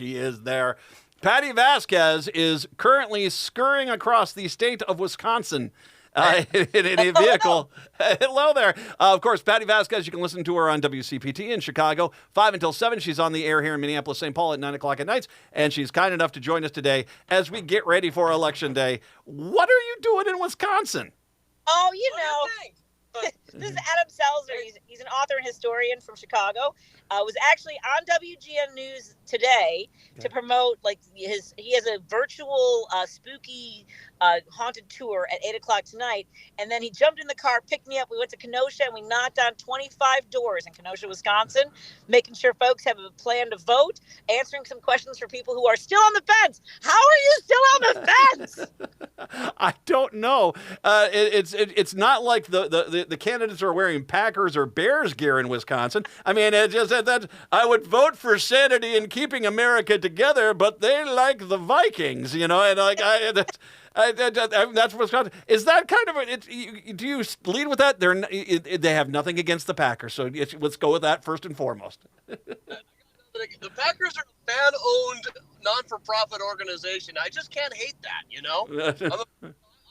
she is there. Patti Vasquez is currently scurrying across the state of Wisconsin in a vehicle. Hello there. Of course, Patti Vasquez, you can listen to her on WCPT in Chicago, 5 until 7. She's on the air here in Minneapolis, St. Paul at 9 o'clock at nights, and she's kind enough to join us today as we get ready for Election Day. What are you doing in Wisconsin? Oh, this is Adam Selzer. He's an author and historian from Chicago. Was actually on WGN News today to promote he has a virtual spooky haunted tour at 8 o'clock tonight. And then he jumped in the car, picked me up. We went to Kenosha and we knocked on 25 doors in Kenosha, Wisconsin, making sure folks have a plan to vote, answering some questions for people who are still on the fence. How are you still on the fence? I don't know. It's not like the candidates are wearing Packers or Bears gear in Wisconsin. I mean, it's just that I would vote for sanity and keeping America together, but they like the Vikings, and that's Wisconsin. Is that kind of do you lead with that? They have nothing against the Packers, so let's go with that first and foremost. The Packers are a fan-owned, non-for-profit organization. I just can't hate that,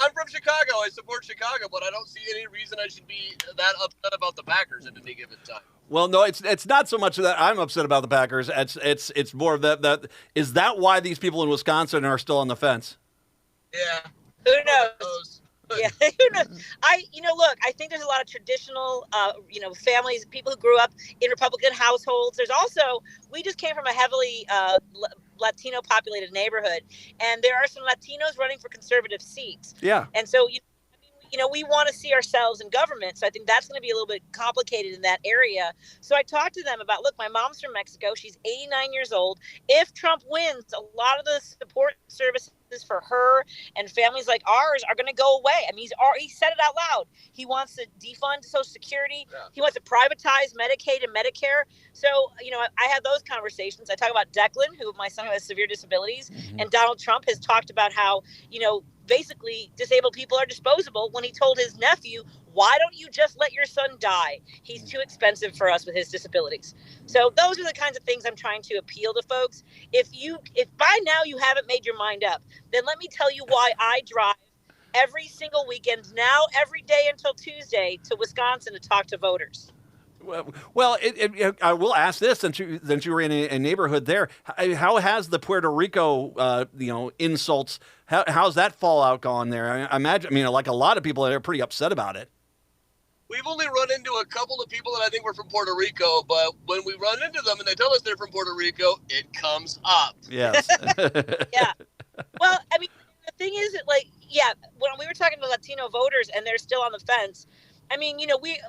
I'm from Chicago. I support Chicago, but I don't see any reason I should be that upset about the Packers at any given time. Well, no, it's not so much that I'm upset about the Packers. It's more of that. Is that why these people in Wisconsin are still on the fence? Yeah. Who knows? Yeah, who knows? Look, I think there's a lot of traditional, families, people who grew up in Republican households. There's also, we just came from a heavily Latino populated neighborhood, and there are some Latinos running for conservative seats. Yeah. And so, we want to see ourselves in government. So I think that's going to be a little bit complicated in that area. So I talked to them about, look, my mom's from Mexico. She's 89 years old. If Trump wins, a lot of the support services for her and families like ours are going to go away. I mean, he said it out loud. He wants to defund Social Security. Yeah. He wants to privatize Medicaid and Medicare. So, I had those conversations. I talk about Declan, who my son who has severe disabilities, and Donald Trump has talked about how, basically disabled people are disposable when he told his nephew, why don't you just let your son die? He's too expensive for us with his disabilities. So those are the kinds of things I'm trying to appeal to folks. If by now you haven't made your mind up, then let me tell you why I drive every single weekend, now every day until Tuesday, to Wisconsin to talk to voters. Well, I will ask this, since you were in a neighborhood there, how has the Puerto Rico, insults, how's that fallout gone there? I imagine, like a lot of people are pretty upset about it. We've only run into a couple of people that I think were from Puerto Rico, but when we run into them and they tell us they're from Puerto Rico, it comes up. Yes. Yeah. Well, the thing is, when we were talking to Latino voters and they're still on the fence, we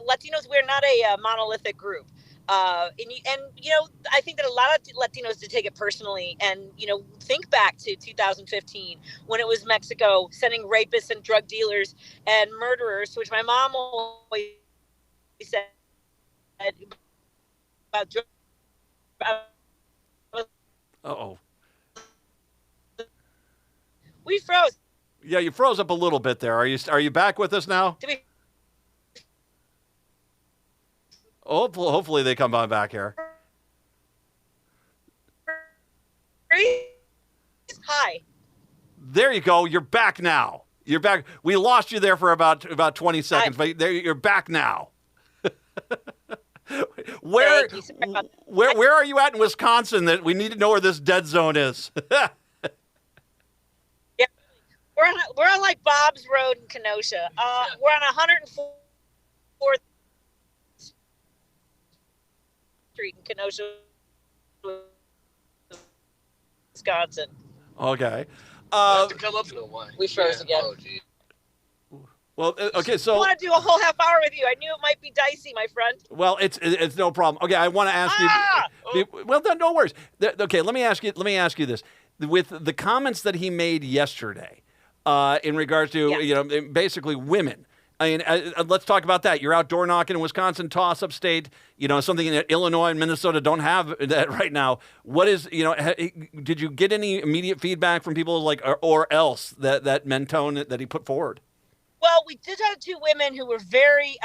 Latinos, we're not a monolithic group. I think that a lot of Latinos did take it personally. And, think back to 2015 when it was Mexico sending rapists and drug dealers and murderers, which my mom always said about drugs. Uh-oh. We froze. Yeah, you froze up a little bit there. Are you back with us now? Hopefully they come on back here. Hi. There you go. You're back now. You're back. We lost you there for about 20 seconds, but you're back now. Where are you at in Wisconsin that we need to know where this dead zone is? Yeah, we're on like Bob's Road in Kenosha. We're on 104th Street in Kenosha, Wisconsin. Okay. To come up to one. We froze again. Oh, geez. Well, okay, so I want to do a whole half hour with you. I knew it might be dicey, my friend. Well, it's no problem. Okay, I want to ask you. Well, then no worries. Okay, let me ask you this: with the comments that he made yesterday, in regards to basically women. I mean, let's talk about that. You're out door knocking in Wisconsin, toss-up state. Something that Illinois and Minnesota don't have that right now. What is, did you get any immediate feedback from people like or else that Mentone that he put forward? Well, we did have two women who were very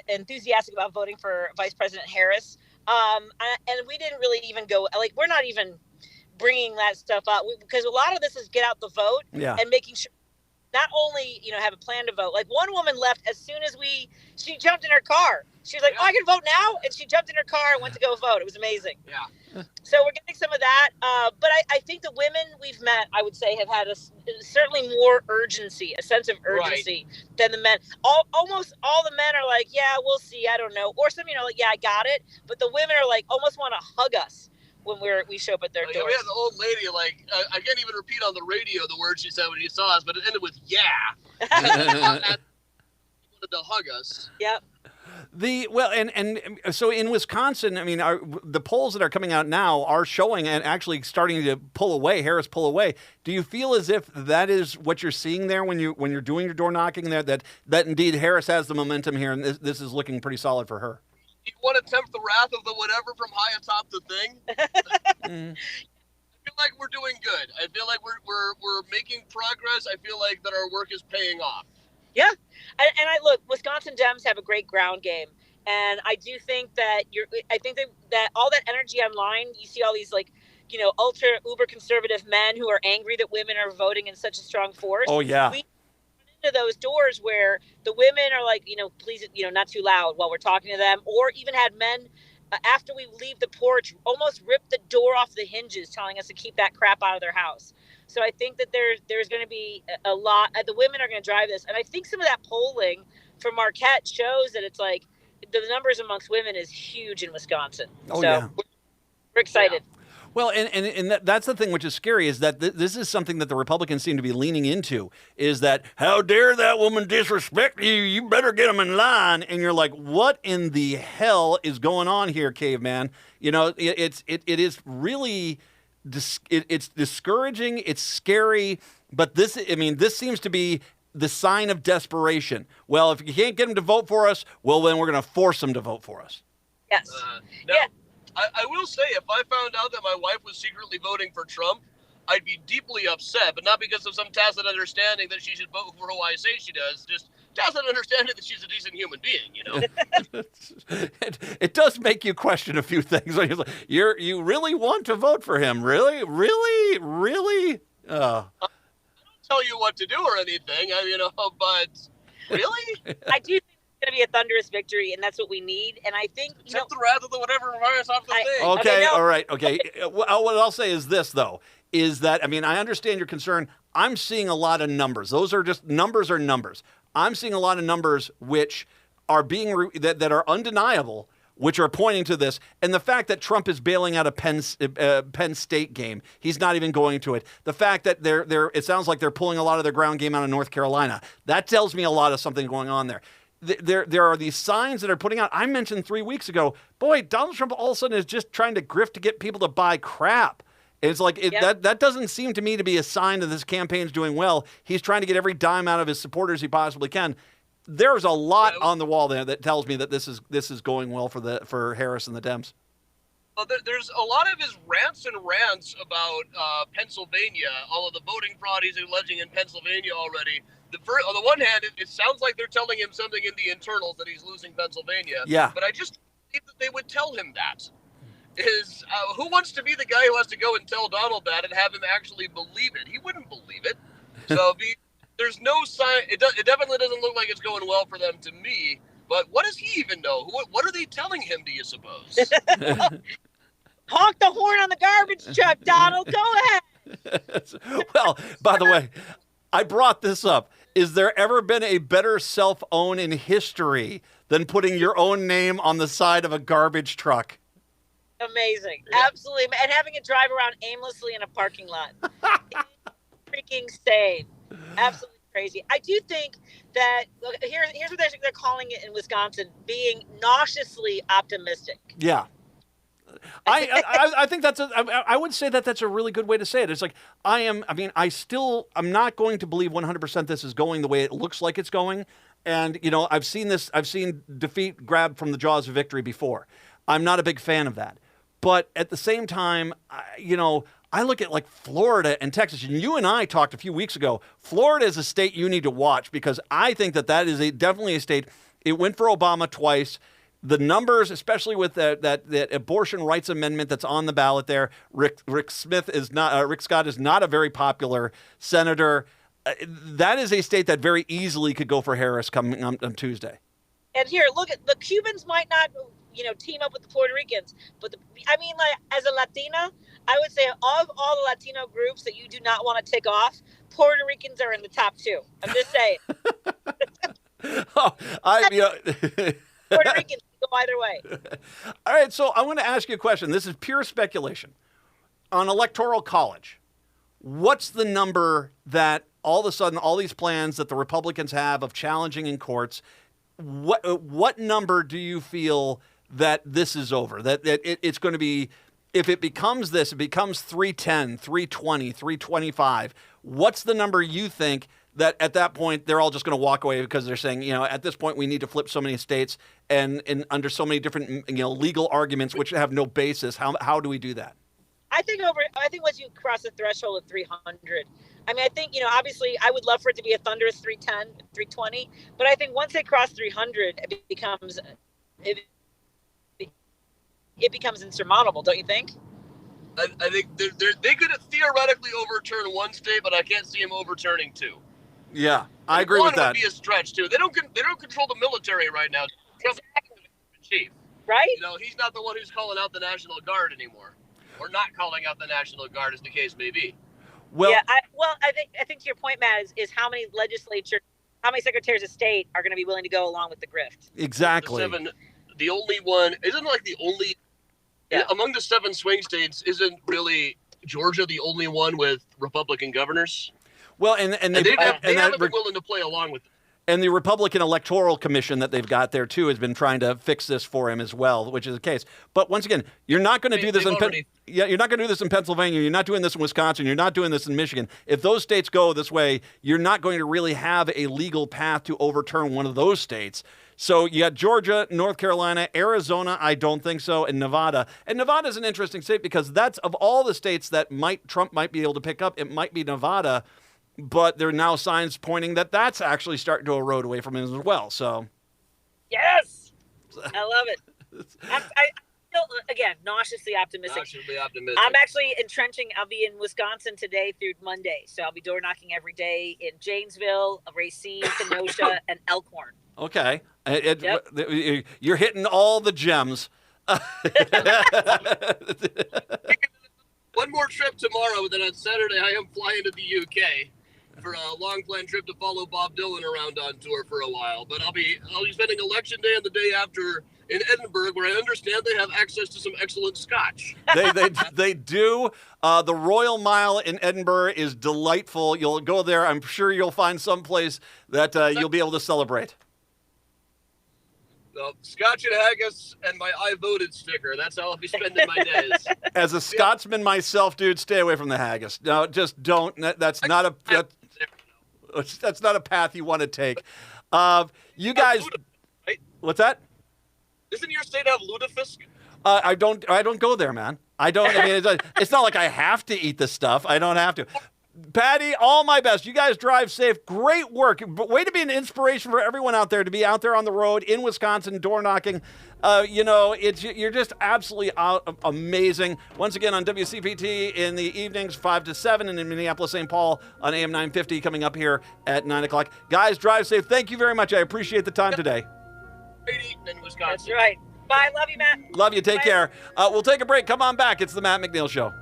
enthusiastic about voting for Vice President Harris. And we didn't really even go, we're not even, bringing that stuff up, because a lot of this is get out the vote and making sure not only, have a plan to vote. Like, one woman left as soon as she jumped in her car. She was like, oh, I can vote now? And she jumped in her car and went to go vote. It was amazing. Yeah. So we're getting some of that. But I think the women we've met, I would say, have had certainly more urgency, a sense of urgency than the men. Almost all the men are like, yeah, we'll see. I don't know. Or some, like, yeah, I got it. But the women are like, almost want to hug us when we show up at their doors. We had the old lady, like, I can't even repeat on the radio the words she said when she saw us, but it ended with, yeah. Wanted to hug us. Yep. And so in Wisconsin, I mean, the polls that are coming out now are showing and actually starting to Harris pull away. Do you feel as if that is what you're seeing there when you're doing your door knocking there, that indeed Harris has the momentum here and this is looking pretty solid for her? You want to tempt the wrath of the whatever from high atop the thing? I feel like we're doing good. I feel like we're making progress. I feel like that our work is paying off. Yeah. And I look, Wisconsin Dems have a great ground game. And I do think that that all that energy online, you see all these ultra uber conservative men who are angry that women are voting in such a strong force. Oh yeah. We into those doors where the women are like, please, not too loud while we're talking to them, or even had men after we leave the porch almost rip the door off the hinges, telling us to keep that crap out of their house. So I think that there's going to be a lot. The women are going to drive this, and I think some of that polling from Marquette shows that it's like the numbers amongst women is huge in Wisconsin. Oh, so yeah. we're excited. Yeah. Well, and that's the thing which is scary is that this is something that the Republicans seem to be leaning into, is that how dare that woman disrespect you? You better get them in line. And you're like, what in the hell is going on here, caveman? It is really it's discouraging. It's scary. But this seems to be the sign of desperation. Well, if you can't get them to vote for us, well, then we're going to force them to vote for us. Yes. Yeah. I will say, if I found out that my wife was secretly voting for Trump, I'd be deeply upset, but not because of some tacit understanding that she should vote for who I say she does, just tacit understanding that she's a decent human being, It does make you question a few things. You really want to vote for him? Really? I don't tell you what to do or anything, but really? I do think it's going to be a thunderous victory, and that's what we need. And I think tempt the wrath of the whatever virus off the thing. Okay, all right, okay. What I'll say is this, though, is that I understand your concern. I'm seeing a lot of numbers. Those are just numbers are numbers. I'm seeing a lot of numbers which are that are undeniable, which are pointing to this. And the fact that Trump is bailing out a Penn State game, he's not even going to it. The fact that it sounds like they're pulling a lot of their ground game out of North Carolina, that tells me a lot of something going on there. There are these signs that are putting out. I mentioned 3 weeks ago, boy, Donald Trump all of a sudden is just trying to grift to get people to buy crap. It's like that doesn't seem to me to be a sign that this campaign's doing well. He's trying to get every dime out of his supporters he possibly can. There's a lot on the wall there that tells me that this is going well for Harris and the Dems. Well, there's a lot of his rants about Pennsylvania, all of the voting fraud he's alleging in Pennsylvania already. On the one hand, it sounds like they're telling him something in the internals that he's losing Pennsylvania. Yeah. But I just believe that they would tell him that. Who wants to be the guy who has to go and tell Donald that and have him actually believe it? He wouldn't believe it. So there's no sign. It definitely doesn't look like it's going well for them to me. But what does he even know? What are they telling him, do you suppose? Honk the horn on the garbage truck, Donald. Go ahead. Well, by the way, I brought this up. Is there ever been a better self-own in history than putting your own name on the side of a garbage truck? Amazing. Absolutely. And having it drive around aimlessly in a parking lot. Freaking insane. Absolutely crazy. I do think that here's what they're calling it in Wisconsin, being nauseously optimistic. Yeah. I think I would say that's a really good way to say it. It's like I'm not going to believe 100% this is going the way it looks like it's going. And, I've seen defeat grabbed from the jaws of victory before. I'm not a big fan of that. But at the same time, I look at like Florida and Texas, and you and I talked a few weeks ago. Florida is a state you need to watch because I think that is definitely a state. It went for Obama twice. the numbers, especially with that abortion rights amendment that's on the ballot there. Rick Scott is not a very popular senator. That is a state that very easily could go for Harris coming on Tuesday. And here, look at the Cubans might not, team up with the Puerto Ricans, but as a Latina, I would say of all the Latino groups that you do not want to tick off, Puerto Ricans are in the top 2. I'm just saying. Puerto Ricans go either way. All right, so I want to ask you a question. This is pure speculation. On Electoral College, what's the number that all of a sudden all these plans that the Republicans have of challenging in courts, what number do you feel that this is over? That it's going to be, if it becomes 310, 320, 325, what's the number you think that at that point they're all just going to walk away because they're saying, at this point we need to flip so many states and under so many different legal arguments which have no basis. How do we do that? I think once you cross the threshold of 300, I think, obviously I would love for it to be a thunderous 310, 320, but I think once they cross 300, it becomes insurmountable, don't you think? I think they could theoretically overturn one state, but I can't see them overturning 2. Yeah, I agree with that. One would be a stretch too. They don't control the military right now. Chief, right? He's not the one who's calling out the National Guard anymore, or not calling out the National Guard, as the case may be. Well, yeah, I think to your point, Matt, is how many secretaries of state are going to be willing to go along with the grift? Exactly. The only one among the 7 swing states. Isn't really Georgia the only one with Republican governors? Well, and they haven't been willing to play along with it. And the Republican Electoral Commission that they've got there, too, has been trying to fix this for him as well, which is the case. But once again, you're not going to do this you're not going to do this in Pennsylvania. You're not doing this in Wisconsin. You're not doing this in Michigan. If those states go this way, you're not going to really have a legal path to overturn one of those states. So you got Georgia, North Carolina, Arizona, I don't think so, and Nevada. And Nevada is an interesting state because that's, of all the states that Trump might be able to pick up, it might be Nevada. But there are now signs pointing that that's actually starting to erode away from him as well. So, yes, I love it. I still, again, nauseously optimistic. I'm actually entrenching. I'll be in Wisconsin today through Monday, so I'll be door knocking every day in Janesville, Racine, Kenosha, and Elkhorn. Okay, you're hitting all the gems. One more trip tomorrow, then on Saturday I am flying to the UK for a long planned trip to follow Bob Dylan around on tour for a while. But I'll be spending election day and the day after in Edinburgh, where I understand they have access to some excellent scotch. They do. The Royal Mile in Edinburgh is delightful. You'll go there. I'm sure you'll find some place that you'll be able to celebrate. Scotch and haggis and my I voted sticker. That's how I'll be spending my days. As a Scotsman myself, dude, stay away from the haggis. No, just don't. That's not a path you want to take. You guys, right? What's that? Doesn't your state have lutefisk? I don't go there, man. I don't. I mean, it's not like I have to eat this stuff. I don't have to. Patty, all my best. You guys drive safe. Great work. Way to be an inspiration for everyone out there to be out there on the road in Wisconsin, door knocking. You're just absolutely amazing. Once again on WCPT in the evenings, 5 to 7, and in Minneapolis, St. Paul on AM 950 coming up here at 9 o'clock. Guys, drive safe. Thank you very much. I appreciate the time today. Great eating in Wisconsin. That's right. Bye. Love you, Matt. Love you. Take care. We'll take a break. Come on back. It's the Matt McNeil Show.